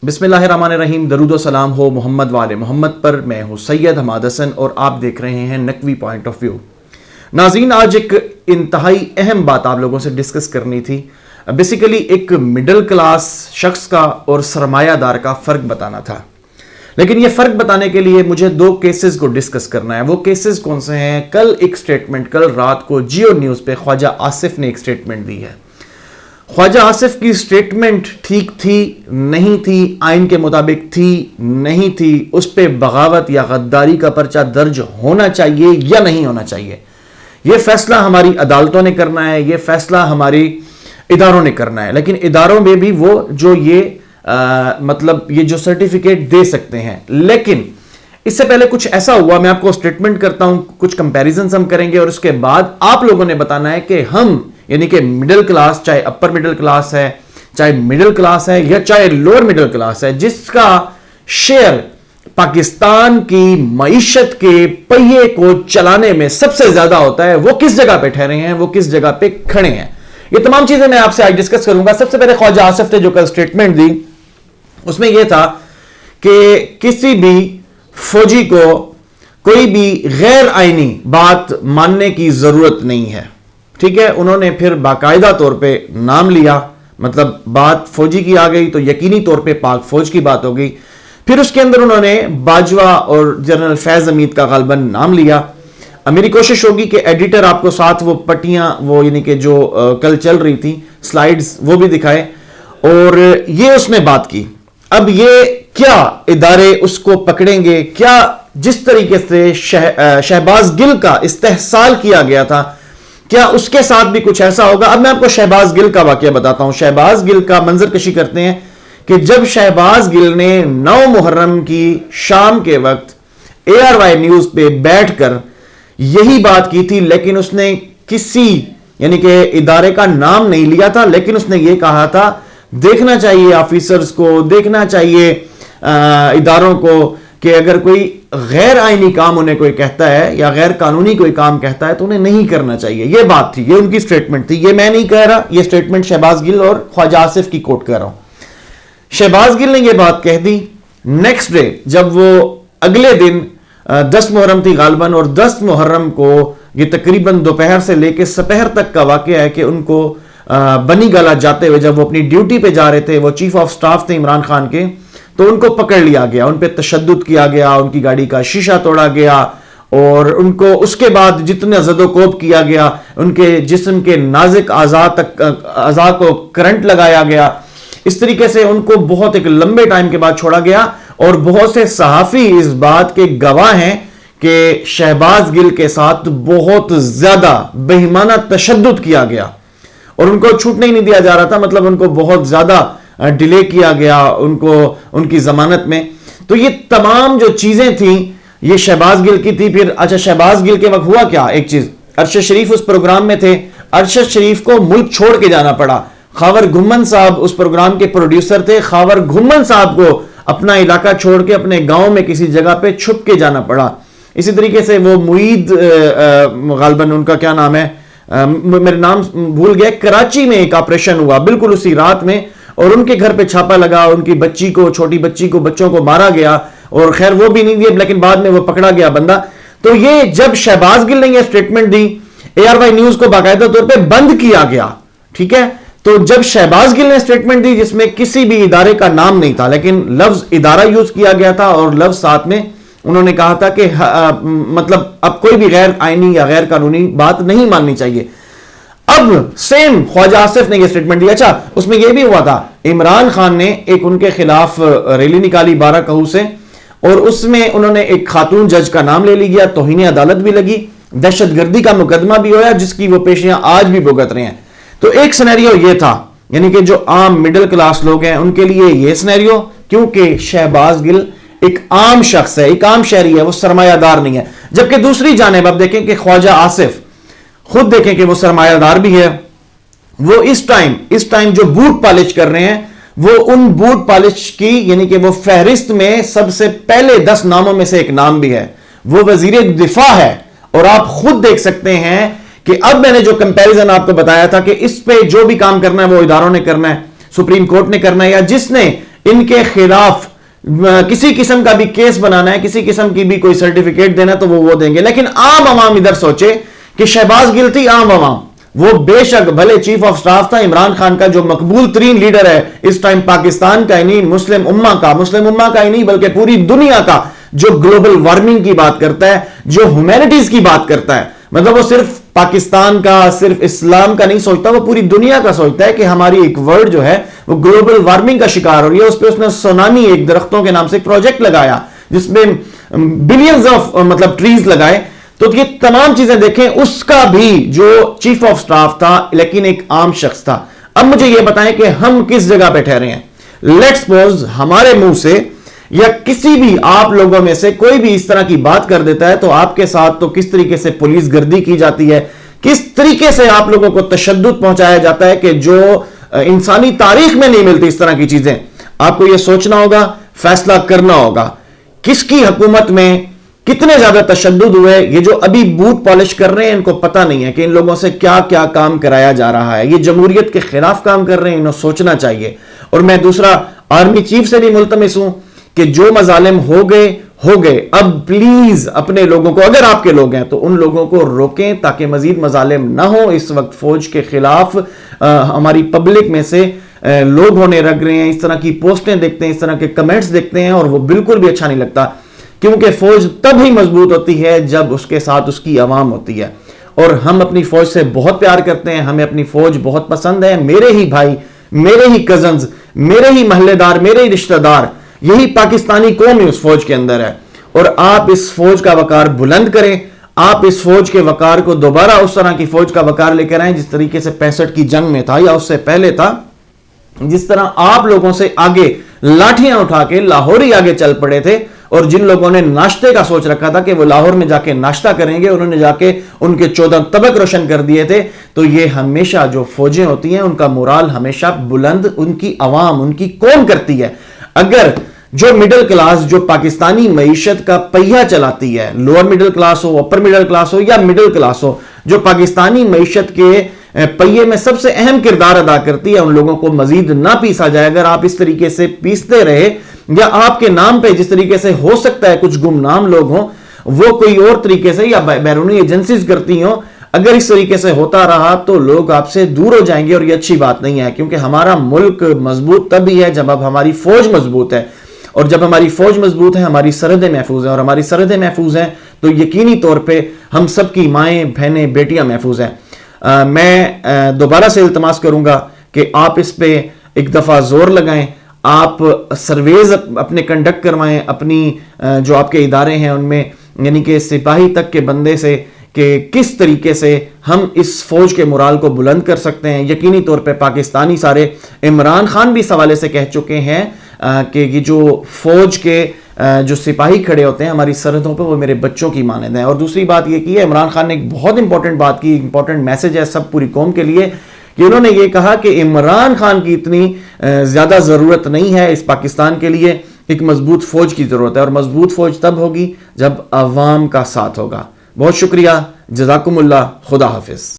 بسم اللہ الرحمن الرحیم. درود و سلام ہو محمد والے محمد پر. میں ہوں سید حماد حسن اور آپ دیکھ رہے ہیں نقوی پوائنٹ آف ویو. ناظرین, آج ایک انتہائی اہم بات آپ لوگوں سے ڈسکس کرنی تھی. بیسیکلی ایک مڈل کلاس شخص کا اور سرمایہ دار کا فرق بتانا تھا. لیکن یہ فرق بتانے کے لیے مجھے دو کیسز کو ڈسکس کرنا ہے. وہ کیسز کون سے ہیں؟ کل ایک سٹیٹمنٹ, کل رات کو جیو نیوز پہ خواجہ آصف نے ایک سٹیٹمنٹ دی ہے. خواجہ آصف کی سٹیٹمنٹ ٹھیک تھی نہیں تھی, آئین کے مطابق تھی نہیں تھی, اس پہ بغاوت یا غداری کا پرچہ درج ہونا چاہیے یا نہیں ہونا چاہیے, یہ فیصلہ ہماری عدالتوں نے کرنا ہے, یہ فیصلہ ہماری اداروں نے کرنا ہے. لیکن اداروں میں بھی وہ جو یہ جو سرٹیفکیٹ دے سکتے ہیں. لیکن اس سے پہلے کچھ ایسا ہوا, میں آپ کو سٹیٹمنٹ کرتا ہوں, کچھ کمپیریزنز ہم کریں گے اور اس کے بعد آپ لوگوں نے بتانا ہے کہ ہم یعنی کہ مڈل کلاس, چاہے اپر مڈل کلاس ہے, چاہے مڈل کلاس ہے یا چاہے لوور مڈل کلاس ہے, جس کا شیئر پاکستان کی معیشت کے پہیے کو چلانے میں سب سے زیادہ ہوتا ہے, وہ کس جگہ پہ ٹھہرے ہیں, وہ کس جگہ پہ کھڑے ہیں. یہ تمام چیزیں میں آپ سے آج ڈسکس کروں گا. سب سے پہلے خواجہ آصف نے جو کل سٹیٹمنٹ دی اس میں یہ تھا کہ کسی بھی فوجی کو کوئی بھی غیر آئینی بات ماننے کی ضرورت نہیں ہے. ٹھیک ہے, انہوں نے پھر باقاعدہ طور پہ نام لیا, مطلب بات فوجی کی آ گئی تو یقینی طور پہ پاک فوج کی بات ہو گئی. پھر اس کے اندر انہوں نے باجوہ اور جنرل فیض حمید کا غالباً نام لیا. میری کوشش ہوگی کہ ایڈیٹر آپ کو ساتھ وہ پٹیاں, وہ یعنی کہ جو کل چل رہی تھی سلائیڈز, وہ بھی دکھائے اور یہ اس میں بات کی. اب یہ کیا ادارے اس کو پکڑیں گے, کیا جس طریقے سے شہباز گل کا استحصال کیا گیا تھا, کیا اس کے ساتھ بھی کچھ ایسا ہوگا؟ اب میں آپ کو شہباز گل کا واقعہ بتاتا ہوں. شہباز گل کا منظر کشی کرتے ہیں کہ جب شہباز گل نے 9 محرم کی شام کے وقت ARY نیوز پہ بیٹھ کر یہی بات کی تھی, لیکن اس نے کسی یعنی کہ ادارے کا نام نہیں لیا تھا, لیکن اس نے یہ کہا تھا دیکھنا چاہیے آفیسرز کو, دیکھنا چاہیے اداروں کو کہ اگر کوئی غیر آئینی کام انہیں کوئی کہتا ہے یا غیر قانونی کوئی کام کہتا ہے تو انہیں نہیں کرنا چاہیے. یہ بات تھی, یہ ان کی سٹیٹمنٹ تھی. یہ میں نہیں کہہ رہا, یہ سٹیٹمنٹ شہباز گل اور خواجہ آصف کی کوٹ کر رہا ہوں. شہباز گل نے یہ بات کہہ دی. نیکسٹ ڈے جب وہ اگلے دن 10 محرم تھی غالباً, اور 10 محرم کو یہ تقریباً دوپہر سے لے کے سپہر تک کا واقعہ ہے کہ ان کو بنی گالا جاتے ہوئے جب وہ اپنی ڈیوٹی پہ جا رہے تھے, وہ چیف آف سٹاف تھے عمران خان کے, تو ان کو پکڑ لیا گیا, ان پہ تشدد کیا گیا, ان کی گاڑی کا شیشہ توڑا گیا اور ان کو اس کے بعد جتنا زد و کوب کیا گیا, ان کے جسم کے نازک اعضاء کو کرنٹ لگایا گیا. اس طریقے سے ان کو بہت ایک لمبے ٹائم کے بعد چھوڑا گیا, اور بہت سے صحافی اس بات کے گواہ ہیں کہ شہباز گل کے ساتھ بہت زیادہ بے ایمانہ تشدد کیا گیا اور ان کو چھوٹنے ہی نہیں دیا جا رہا تھا. مطلب ان کو بہت زیادہ ڈیلے کیا گیا ان کی ضمانت میں. تو یہ تمام جو چیزیں تھیں یہ شہباز گل کی تھی. پھر اچھا, شہباز گل کے وقت ہوا کیا؟ ایک چیز, ارشد شریف اس پروگرام میں تھے, ارشد شریف کو ملک چھوڑ کے جانا پڑا. خاور گھمن صاحب اس پروگرام کے پروڈیوسر تھے, خاور گھمن صاحب کو اپنا علاقہ چھوڑ کے اپنے گاؤں میں کسی جگہ پہ چھپ کے جانا پڑا. اسی طریقے سے وہ معید غالباً ان کا کیا نام ہے, میرے نام بھول گیا, کراچی میں ایک آپریشن ہوا بالکل اسی رات میں, اور ان کے گھر پہ چھاپا لگا, ان کی بچی کو, چھوٹی بچی کو, بچوں کو مارا گیا, اور خیر وہ بھی نہیں دیے, لیکن بعد میں وہ پکڑا گیا بندہ. تو یہ جب شہباز گل نے یہ سٹیٹمنٹ دی, ARY نیوز کو باقاعدہ طور پہ بند کیا گیا. ٹھیک ہے, تو جب شہباز گل نے سٹیٹمنٹ دی جس میں کسی بھی ادارے کا نام نہیں تھا, لیکن لفظ ادارہ یوز کیا گیا تھا اور لفظ ساتھ میں انہوں نے کہا تھا کہ مطلب اب کوئی بھی غیر آئینی یا غیر قانونی بات نہیں ماننی چاہیے. اب سیم خواجہ آصف نے یہ سٹیٹمنٹ دیا. اچھا, اس میں یہ بھی ہوا تھا, عمران خان نے ایک ان کے خلاف ریلی نکالی 12 کہو سے, اور اس میں انہوں نے ایک خاتون جج کا نام لے لیا, توہین عدالت بھی لگی, دہشت گردی کا مقدمہ بھی ہوا, جس کی وہ پیشیاں آج بھی بھگت رہے ہیں. تو ایک سینیریو یہ تھا, یعنی کہ جو عام مڈل کلاس لوگ ہیں ان کے لیے یہ سینیریو, کیونکہ شہباز گل ایک عام شخص ہے, ایک عام شہری ہے, وہ سرمایہ دار نہیں ہے. جبکہ دوسری جانب اب دیکھیں کہ خواجہ آصف خود دیکھیں کہ وہ سرمایہ دار بھی ہے. وہ اس ٹائم جو بوٹ پالش کر رہے ہیں, وہ ان بوٹ پالش کی یعنی کہ وہ فہرست میں سب سے پہلے 10 ناموں میں سے ایک نام بھی ہے, وہ وزیر دفاع ہے. اور آپ خود دیکھ سکتے ہیں کہ اب میں نے جو کمپیریزن آپ کو بتایا تھا کہ اس پہ جو بھی کام کرنا ہے وہ اداروں نے کرنا ہے, سپریم کورٹ نے کرنا ہے, یا جس نے ان کے خلاف کسی قسم کا بھی کیس بنانا ہے, کسی قسم کی بھی کوئی سرٹیفکیٹ دینا تو وہ دیں گے. لیکن عام عوام ادھر سوچے کہ شہباز گل تھی عام عوام, وہ بے شک بھلے چیف آف سٹاف تھا عمران خان کا, جو مقبول ترین لیڈر ہے اس ٹائم پاکستان کا ہی نہیں, مسلم امہ کا ہی نہیں بلکہ پوری دنیا کا, جو گلوبل وارمنگ کی بات کرتا ہے, جو ہیومینٹیز کی بات کرتا ہے. مطلب وہ صرف پاکستان کا, صرف اسلام کا نہیں سوچتا, وہ پوری دنیا کا سوچتا ہے کہ ہماری ایک ورلڈ جو ہے وہ گلوبل وارمنگ کا شکار ہو رہی ہے. اس پہ اس نے سونامی ایک درختوں کے نام سے ایک پروجیکٹ لگایا جس میں بلینز آف مطلب ٹریز لگائے. تو یہ تمام چیزیں دیکھیں, اس کا بھی جو چیف آف سٹاف تھا لیکن ایک عام شخص تھا. اب مجھے یہ بتائیں کہ ہم کس جگہ پہ ٹھہرے ہیں. لیٹس سپوز ہمارے منہ سے یا کسی بھی آپ لوگوں میں سے کوئی بھی اس طرح کی بات کر دیتا ہے تو آپ کے ساتھ تو کس طریقے سے پولیس گردی کی جاتی ہے, کس طریقے سے آپ لوگوں کو تشدد پہنچایا جاتا ہے کہ جو انسانی تاریخ میں نہیں ملتی اس طرح کی چیزیں. آپ کو یہ سوچنا ہوگا, فیصلہ کرنا ہوگا کس کی حکومت میں کتنے زیادہ تشدد ہوئے. یہ جو ابھی بوٹ پالش کر رہے ہیں ان کو پتہ نہیں ہے کہ ان لوگوں سے کیا کیا کام کرایا جا رہا ہے. یہ جمہوریت کے خلاف کام کر رہے ہیں, انہیں سوچنا چاہیے. اور میں دوسرا آرمی چیف سے بھی ملتمس ہوں کہ جو مظالم ہو گئے, اب پلیز اپنے لوگوں کو, اگر آپ کے لوگ ہیں تو ان لوگوں کو روکیں تاکہ مزید مظالم نہ ہو. اس وقت فوج کے خلاف ہماری پبلک میں سے لوگ ہونے لگ رہے ہیں, اس طرح کی پوسٹیں دیکھتے ہیں, اس طرح کے کمنٹس دیکھتے ہیں اور وہ بالکل بھی اچھا نہیں لگتا, کیونکہ فوج تب ہی مضبوط ہوتی ہے جب اس کے ساتھ اس کی عوام ہوتی ہے. اور ہم اپنی فوج سے بہت پیار کرتے ہیں, ہمیں اپنی فوج بہت پسند ہے. میرے ہی بھائی, میرے ہی کزنز, میرے ہی محلے دار, میرے ہی رشتہ دار, یہی پاکستانی قوم ہی اس فوج کے اندر ہے. اور آپ اس فوج کا وقار بلند کریں, آپ اس فوج کے وقار کو دوبارہ اس طرح کی فوج کا وقار لے کر آئیں جس طریقے سے 65 کی جنگ میں تھا یا اس سے پہلے تھا. جس طرح آپ لوگوں سے آگے لاٹھیاں اٹھا کے لاہور ہی آگے چل پڑے تھے, اور جن لوگوں نے ناشتے کا سوچ رکھا تھا کہ وہ لاہور میں جا کے ناشتہ کریں گے, انہوں نے جا کے ان کے 14 طبق روشن کر دیے تھے. تو یہ ہمیشہ جو فوجیں ہوتی ہیں ان کا مورال ہمیشہ بلند ان کی عوام, ان کی قوم کرتی ہے. اگر جو مڈل کلاس جو پاکستانی معیشت کا پہیہ چلاتی ہے, لوور مڈل کلاس ہو, اپر مڈل کلاس ہو یا مڈل کلاس ہو, جو پاکستانی معیشت کے پہیے میں سب سے اہم کردار ادا کرتی ہے, ان لوگوں کو مزید نہ پیسا جائے. اگر آپ اس طریقے سے پیستے رہے یا آپ کے نام پہ جس طریقے سے ہو سکتا ہے کچھ گمنام لوگ ہوں, وہ کوئی اور طریقے سے یا بیرونی ایجنسیز کرتی ہوں, اگر اس طریقے سے ہوتا رہا تو لوگ آپ سے دور ہو جائیں گے, اور یہ اچھی بات نہیں ہے. کیونکہ ہمارا ملک مضبوط تب ہی ہے جب اب ہماری فوج مضبوط ہے, اور جب ہماری فوج مضبوط ہے ہماری سرحدیں محفوظ ہیں, اور ہماری سرحدیں محفوظ ہیں تو یقینی طور پہ ہم سب کی مائیں, بہنیں, بیٹیاں محفوظ ہیں. میں دوبارہ سے التماس کروں گا کہ آپ اس پہ ایک دفعہ زور لگائیں, آپ سرویز اپنے کنڈکٹ کروائیں اپنی جو آپ کے ادارے ہیں ان میں, یعنی کہ سپاہی تک کے بندے سے, کہ کس طریقے سے ہم اس فوج کے مورال کو بلند کر سکتے ہیں. یقینی طور پہ پاکستانی سارے, عمران خان بھی اس حوالے سے کہہ چکے ہیں کہ یہ جو فوج کے جو سپاہی کھڑے ہوتے ہیں ہماری سرحدوں پہ وہ میرے بچوں کی مانند ہیں. اور دوسری بات یہ کی ہے, عمران خان نے ایک بہت امپورٹنٹ بات کی, امپورٹنٹ میسج ہے سب پوری قوم کے لیے, کہ انہوں نے یہ کہا کہ عمران خان کی اتنی زیادہ ضرورت نہیں ہے اس پاکستان کے لیے, ایک مضبوط فوج کی ضرورت ہے, اور مضبوط فوج تب ہوگی جب عوام کا ساتھ ہوگا. بہت شکریہ, جزاکم اللہ, خدا حافظ.